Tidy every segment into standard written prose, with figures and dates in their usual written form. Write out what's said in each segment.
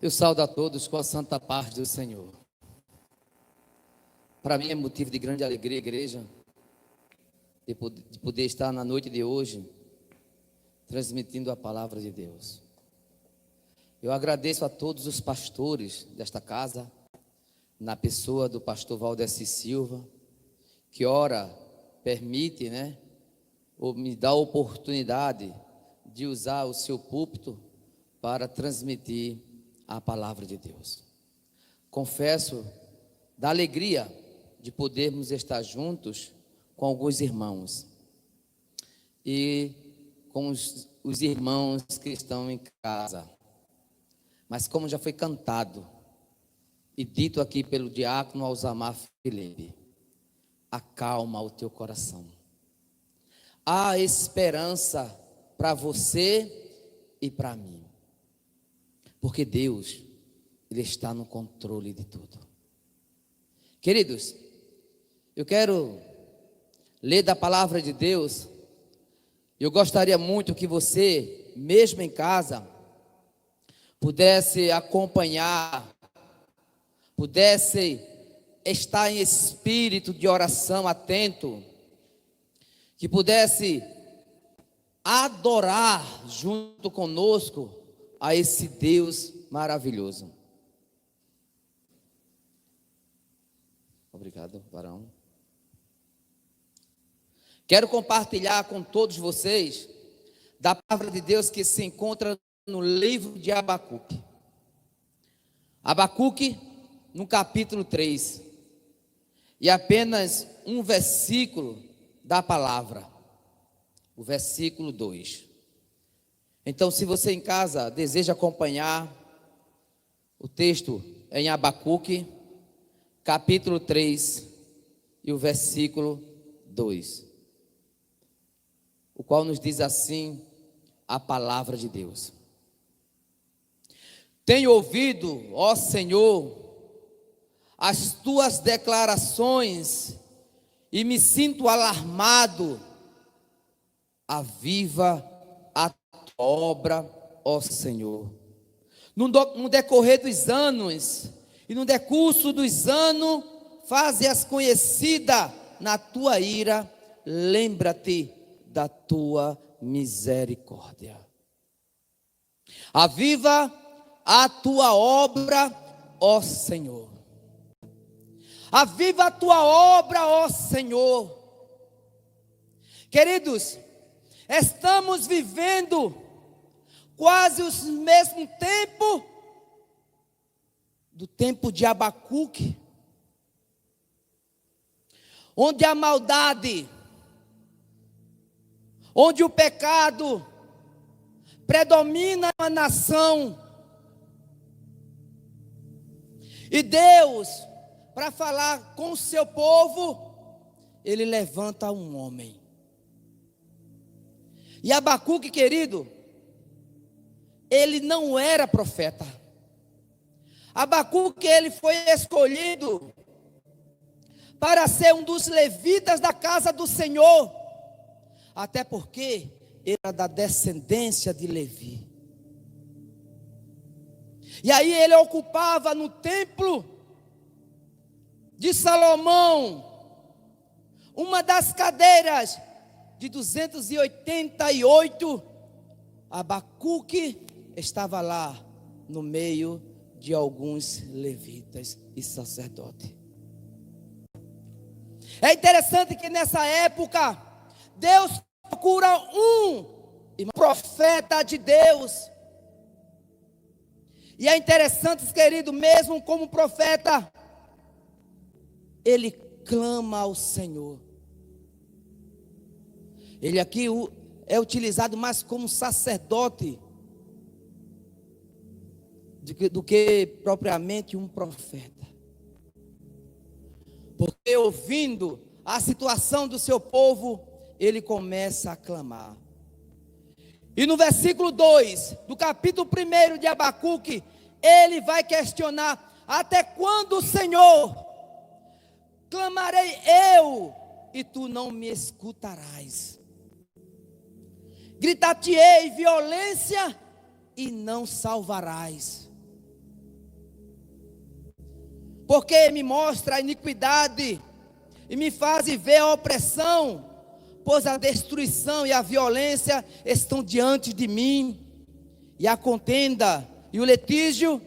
Eu saúdo a todos com a santa paz do Senhor. Para mim é motivo de grande alegria, igreja, de poder estar na noite de hoje, transmitindo a palavra de Deus. Eu agradeço a todos os pastores desta casa, na pessoa do pastor Valdeci Silva, que ora permite, ou me dá a oportunidade de usar o seu púlpito para transmitir a palavra de Deus. Confesso da alegria de podermos estar juntos com alguns irmãos e com os irmãos que estão em casa. Mas como já foi cantado e dito aqui pelo diácono Alzamar Felipe, acalma o teu coração. Há esperança para você e para mim. Porque Deus, Ele está no controle de tudo. Queridos, eu quero ler da palavra de Deus. Eu gostaria muito que você, mesmo em casa, pudesse acompanhar, pudesse estar em espírito de oração atento, que pudesse adorar junto conosco a esse Deus maravilhoso. Obrigado, varão. Quero compartilhar com todos vocês da palavra de Deus que se encontra no livro de Abacuque. Abacuque, no capítulo 3. E apenas um versículo da palavra, o versículo 2. Então, se você em casa deseja acompanhar o texto em Abacuque, capítulo 3 e o versículo 2, o qual nos diz assim a palavra de Deus: Tenho ouvido, ó Senhor, as tuas declarações e me sinto alarmado. Aviva a tua obra, ó Senhor. No decorrer dos anos e no decurso dos anos, faze-as conhecida na tua ira, lembra-te da tua misericórdia. Aviva a tua obra, ó Senhor. Aviva a tua obra, ó Senhor. Queridos, estamos vivendo quase o mesmo tempo do tempo de Abacuque, onde a maldade, onde o pecado predomina na nação. E Deus, para falar com o seu povo, Ele levanta um homem. E Abacuque, querido, ele não era profeta. Abacuque, ele foi escolhido para ser um dos levitas da casa do Senhor, até porque ele era da descendência de Levi. E aí ele ocupava no templo de Salomão uma das cadeiras de 288. Abacuque estava lá no meio de alguns levitas e sacerdotes. É interessante que nessa época Deus procura um profeta de Deus. E é interessante, querido, mesmo como profeta, ele clama ao Senhor. Ele aqui é utilizado mais como sacerdote do que propriamente um profeta. Porque ouvindo a situação do seu povo, ele começa a clamar. E no versículo 2 do capítulo 1 de Abacuque, ele vai questionar: até quando, Senhor, clamarei eu e tu não me escutarás? Gritar-te-ei violência e não salvarás. porque me mostra a iniquidade e me faz ver a opressão, pois a destruição e a violência estão diante de mim, e a contenda e o litígio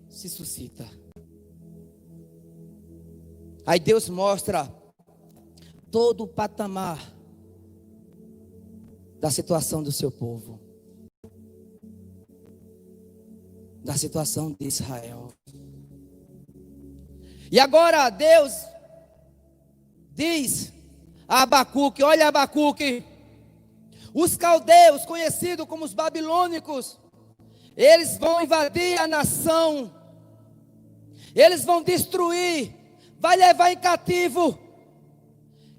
se suscita. Aí Deus mostra todo o patamar da situação do seu povo, da situação de Israel. E agora Deus diz a Abacuque: olha, Abacuque, os caldeus, conhecidos como os babilônicos, eles vão invadir a nação, eles vão destruir, vai levar em cativo.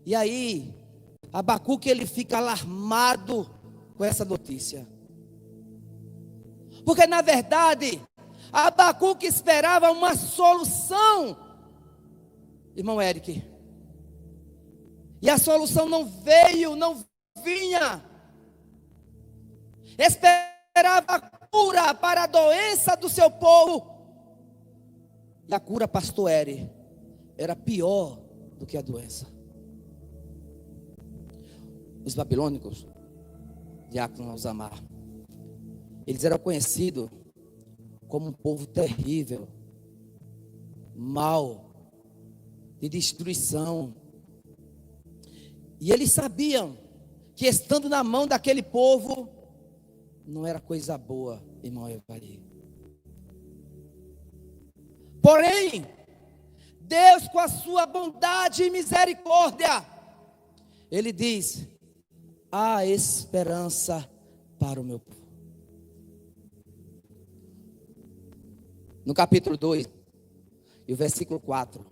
E aí Abacuque, ele fica alarmado com essa notícia, porque na verdade Abacuque esperava uma solução, irmão Eric, e a solução não veio, não vinha. Esperava cura para a doença do seu povo, e a cura, pastor Eric, era pior do que a doença. Os babilônicos, diácono Alzamar, eles eram conhecidos como um povo terrível, mau, de destruição. E eles sabiam que estando na mão daquele povo, não era coisa boa, irmão Evari. Porém, Deus, com a sua bondade e misericórdia, Ele diz: há esperança para o meu povo. No capítulo 2, e o versículo 4,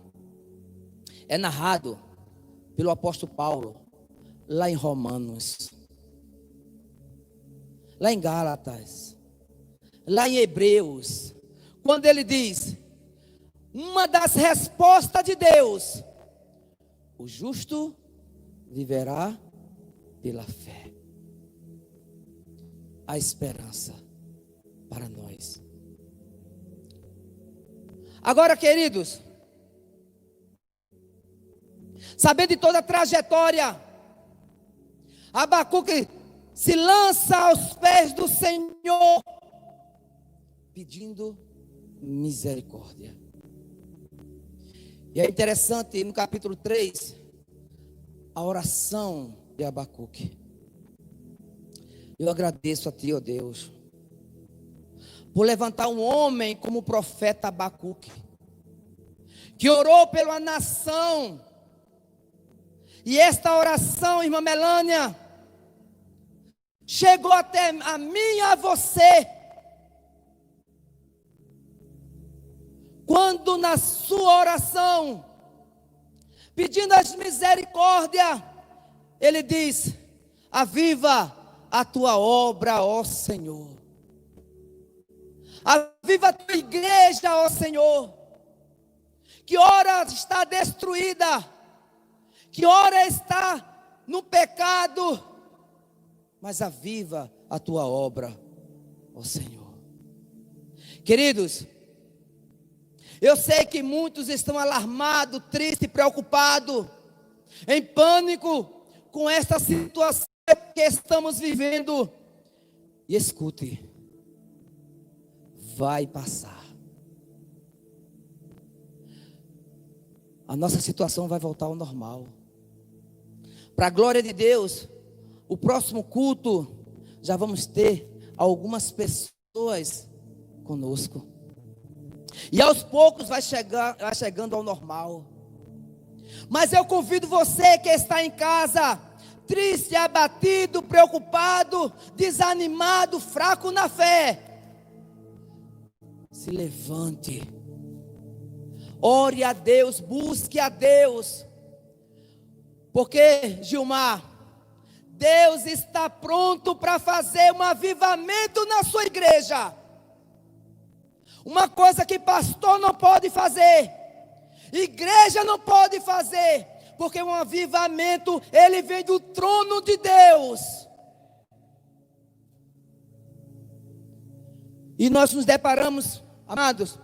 é narrado pelo apóstolo Paulo, lá em Romanos, lá em Gálatas, lá em Hebreus, quando ele diz: uma das respostas de Deus, o justo viverá pela fé. A esperança para nós. Agora, queridos, sabendo de toda a trajetória, Abacuque se lança aos pés do Senhor, pedindo misericórdia. E é interessante, no capítulo 3, a oração de Abacuque. Eu agradeço a Ti, ó Deus, por levantar um homem como o profeta Abacuque, que orou pela nação. E esta oração, irmã Melânia, chegou até a mim e a você, quando na sua oração, pedindo as misericórdia, ele diz: aviva a tua obra, ó Senhor. Aviva a tua igreja, ó Senhor, que ora está destruída, que ora está no pecado, mas aviva a tua obra, ó Senhor. Queridos, eu sei que muitos estão alarmados, tristes, preocupados, em pânico com esta situação que estamos vivendo. E escute, vai passar. A nossa situação vai voltar ao normal. Para a glória de Deus, o próximo culto já vamos ter algumas pessoas conosco. E aos poucos vai chegando ao normal. Mas eu convido você que está em casa, triste, abatido, preocupado, desanimado, fraco na fé, se levante, ore a Deus, busque a Deus, porque, Gilmar, Deus está pronto para fazer um avivamento na sua igreja. Uma coisa que pastor não pode fazer, igreja não pode fazer, porque um avivamento, ele vem do trono de Deus. E nós nos deparamos, amados,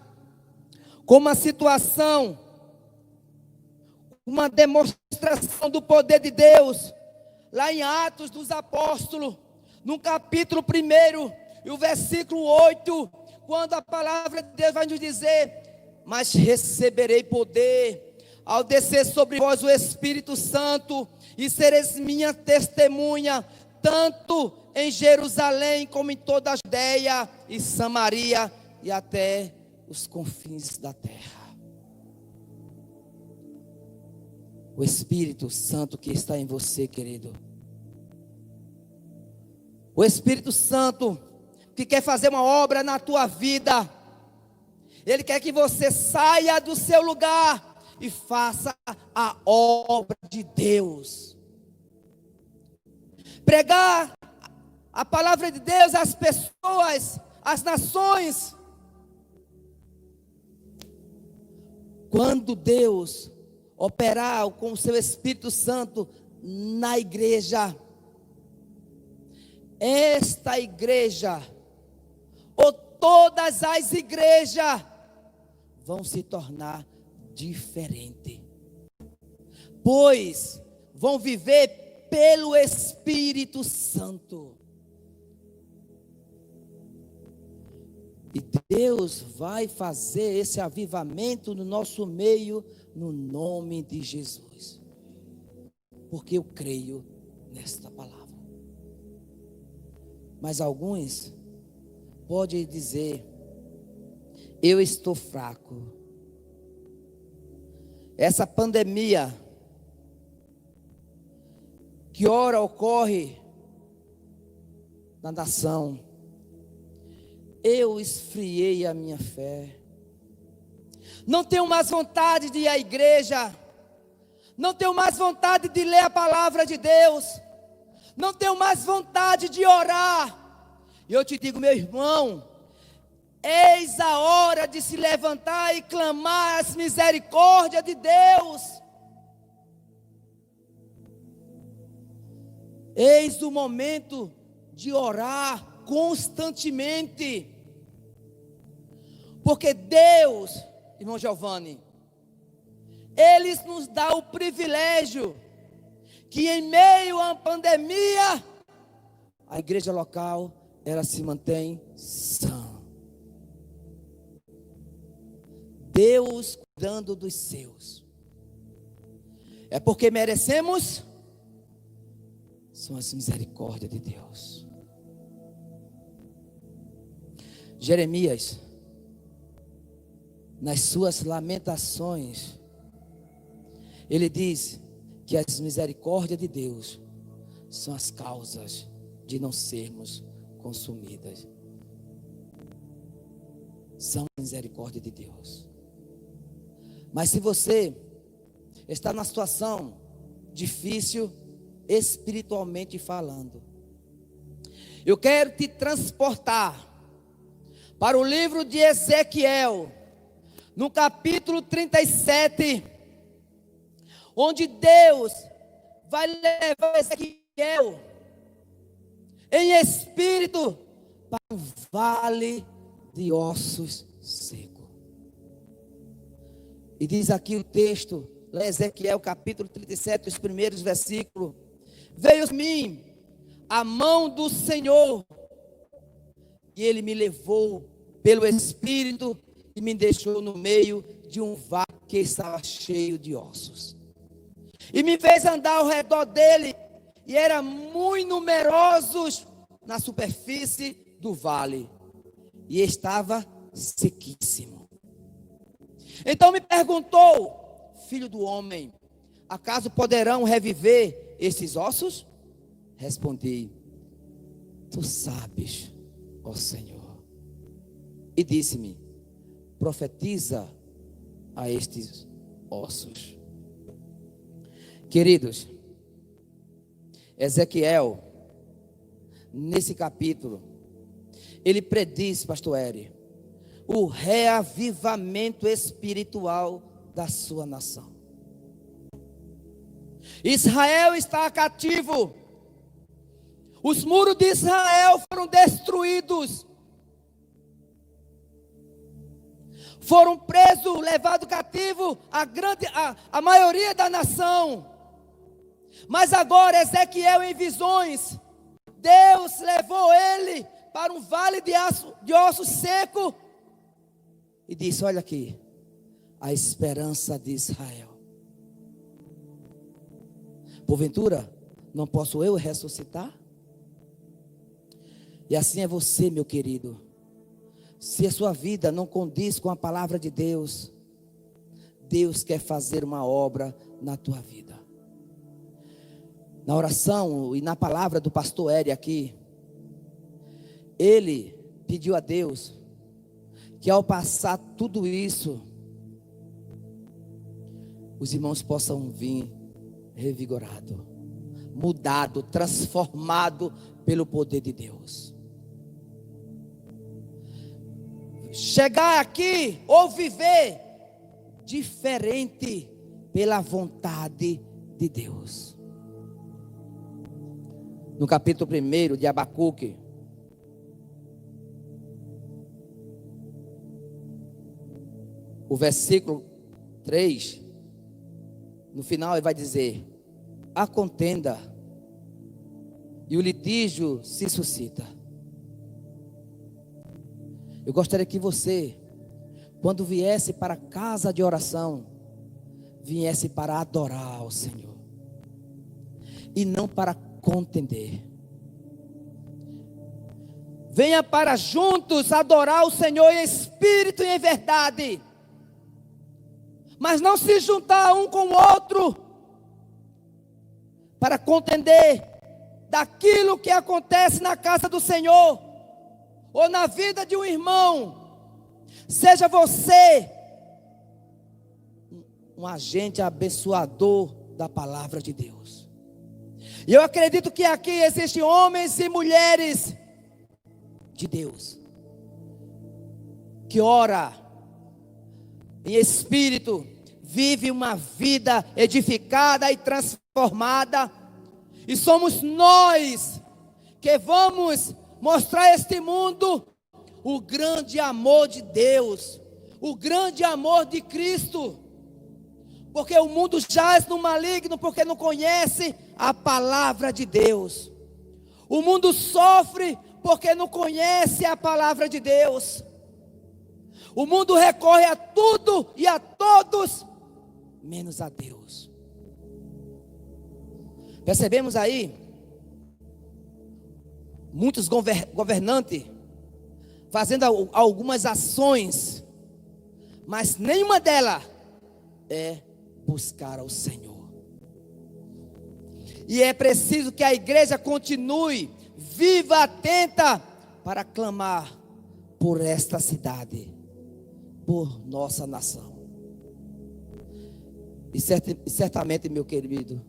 como a situação, uma demonstração do poder de Deus, lá em Atos dos Apóstolos, no capítulo 1, e o versículo 8, quando a palavra de Deus vai nos dizer: mas receberei poder, ao descer sobre vós o Espírito Santo, e sereis minha testemunha, tanto em Jerusalém, como em toda a Judeia e Samaria, e até os confins da terra. O Espírito Santo que está em você, querido. O Espírito Santo que quer fazer uma obra na tua vida. Ele quer que você saia do seu lugar e faça a obra de Deus. Pregar a palavra de Deus às pessoas, às nações. Quando Deus operar com o seu Espírito Santo na igreja, esta igreja, ou todas as igrejas, vão se tornar diferentes, pois vão viver pelo Espírito Santo. E Deus vai fazer esse avivamento no nosso meio, no nome de Jesus. Porque eu creio nesta palavra. Mas alguns podem dizer: eu estou fraco. Essa pandemia, que ora ocorre na nação, eu esfriei a minha fé. Não tenho mais vontade de ir à igreja. Não tenho mais vontade de ler a palavra de Deus. Não tenho mais vontade de orar. E eu te digo, meu irmão, eis a hora de se levantar e clamar as misericórdias de Deus. Eis o momento de orar constantemente. Porque Deus, irmão Giovanni, Ele nos dá o privilégio que em meio à pandemia, a igreja local, ela se mantém sã. Deus cuidando dos seus. É porque merecemos? São as misericórdias de Deus. Jeremias, nas suas lamentações, ele diz que as misericórdias de Deus são as causas de não sermos consumidas. São a misericórdia de Deus. Mas se você está numa situação difícil, espiritualmente falando, eu quero te transportar para o livro de Ezequiel, no capítulo 37, onde Deus vai levar Ezequiel em espírito para um vale de ossos secos. E diz aqui o texto, lá Ezequiel capítulo 37, os primeiros versículos: veio a mim a mão do Senhor, e Ele me levou pelo Espírito e me deixou no meio de um vale que estava cheio de ossos. E me fez andar ao redor dele, e eram muito numerosos na superfície do vale, e estava sequíssimo. Então me perguntou: filho do homem, acaso poderão reviver esses ossos? Respondi: tu sabes, ó Senhor. E disse-me: profetiza a estes ossos. Queridos, Ezequiel, nesse capítulo, ele prediz, pastor Eri, o reavivamento espiritual da sua nação. Israel está cativo. Os muros de Israel foram destruídos. foram presos, levados cativo a maioria da nação. Mas agora Ezequiel, em visões, Deus levou ele para um vale de ossos secos e disse: olha aqui, a esperança de Israel. Porventura, não posso eu ressuscitar? E assim é você, meu querido. Se a sua vida não condiz com a palavra de Deus, Deus quer fazer uma obra na tua vida. Na oração e na palavra do pastor Eri aqui, ele pediu a Deus que ao passar tudo isso, os irmãos possam vir revigorado, mudado, transformado pelo poder de Deus. Chegar aqui ou viver diferente pela vontade de Deus. No capítulo 1 de Abacuque, o versículo 3, no final ele vai dizer: a contenda e o litígio se suscita. Eu gostaria que você, quando viesse para a casa de oração, viesse para adorar ao Senhor e não para contender. Venha para juntos adorar o Senhor em espírito e em verdade, mas não se juntar um com o outro para contender daquilo que acontece na casa do Senhor ou na vida de um irmão. Seja você um agente abençoador da palavra de Deus. E eu acredito que aqui existem homens e mulheres de Deus que ora em espírito, vive uma vida edificada e transformada, e somos nós que vamos mostrar a este mundo o grande amor de Deus, o grande amor de Cristo, porque o mundo jaz no maligno, porque não conhece a palavra de Deus. O mundo sofre porque não conhece a palavra de Deus. O mundo recorre a tudo e a todos, menos a Deus. Percebemos aí muitos governantes fazendo algumas ações, mas nenhuma delas é buscar ao Senhor. E é preciso que a igreja continue viva, atenta, para clamar por esta cidade, por nossa nação. E certamente, meu querido,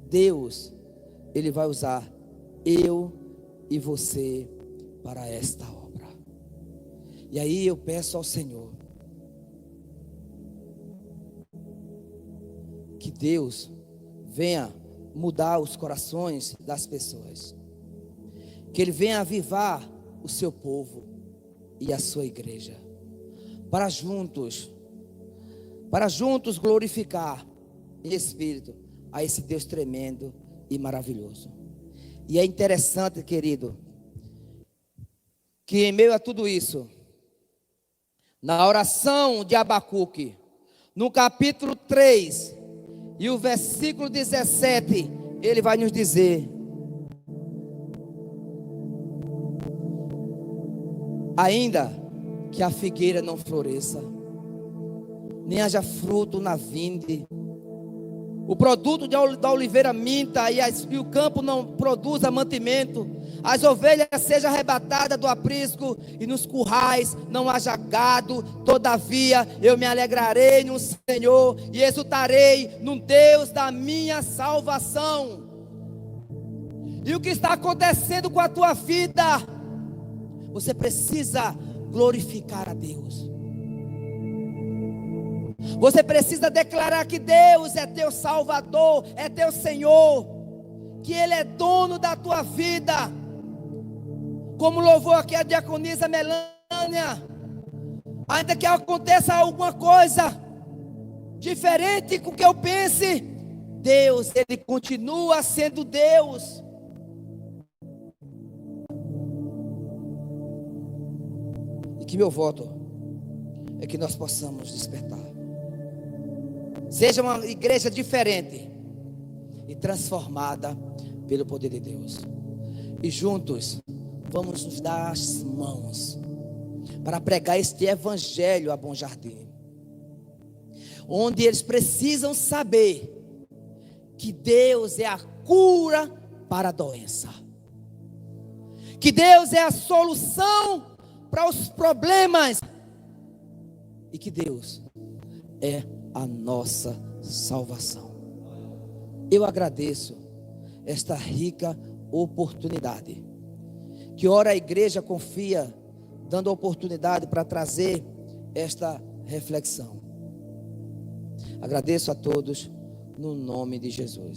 Deus, Ele vai usar eu e você para esta obra. E aí eu peço ao Senhor que Deus venha mudar os corações das pessoas, que Ele venha avivar o seu povo e a sua igreja, para juntos glorificar em espírito a esse Deus tremendo e maravilhoso. E é interessante, querido, que em meio a tudo isso, na oração de Abacuque, no capítulo 3 e o versículo 17, ele vai nos dizer: ainda que a figueira não floresça, nem haja fruto na vinde, o produto da oliveira minta e o campo não produza mantimento, as ovelhas sejam arrebatadas do aprisco e nos currais não haja gado, todavia eu me alegrarei no Senhor e exultarei no Deus da minha salvação. E o que está acontecendo com a tua vida? Você precisa glorificar a Deus. Você precisa declarar que Deus é teu Salvador, é teu Senhor, que Ele é dono da tua vida. Como louvou aqui a diaconisa Melânia, ainda que aconteça alguma coisa diferente com o que eu pense, Deus, Ele continua sendo Deus. E que meu voto é que nós possamos despertar. Seja uma igreja diferente e transformada pelo poder de Deus. E juntos vamos nos dar as mãos para pregar este evangelho a Bom Jardim, onde eles precisam saber que Deus é a cura para a doença, que Deus é a solução para os problemas e que Deus é a nossa salvação. Eu agradeço esta rica oportunidade que ora a igreja confia, dando a oportunidade para trazer esta reflexão. Agradeço a todos no nome de Jesus.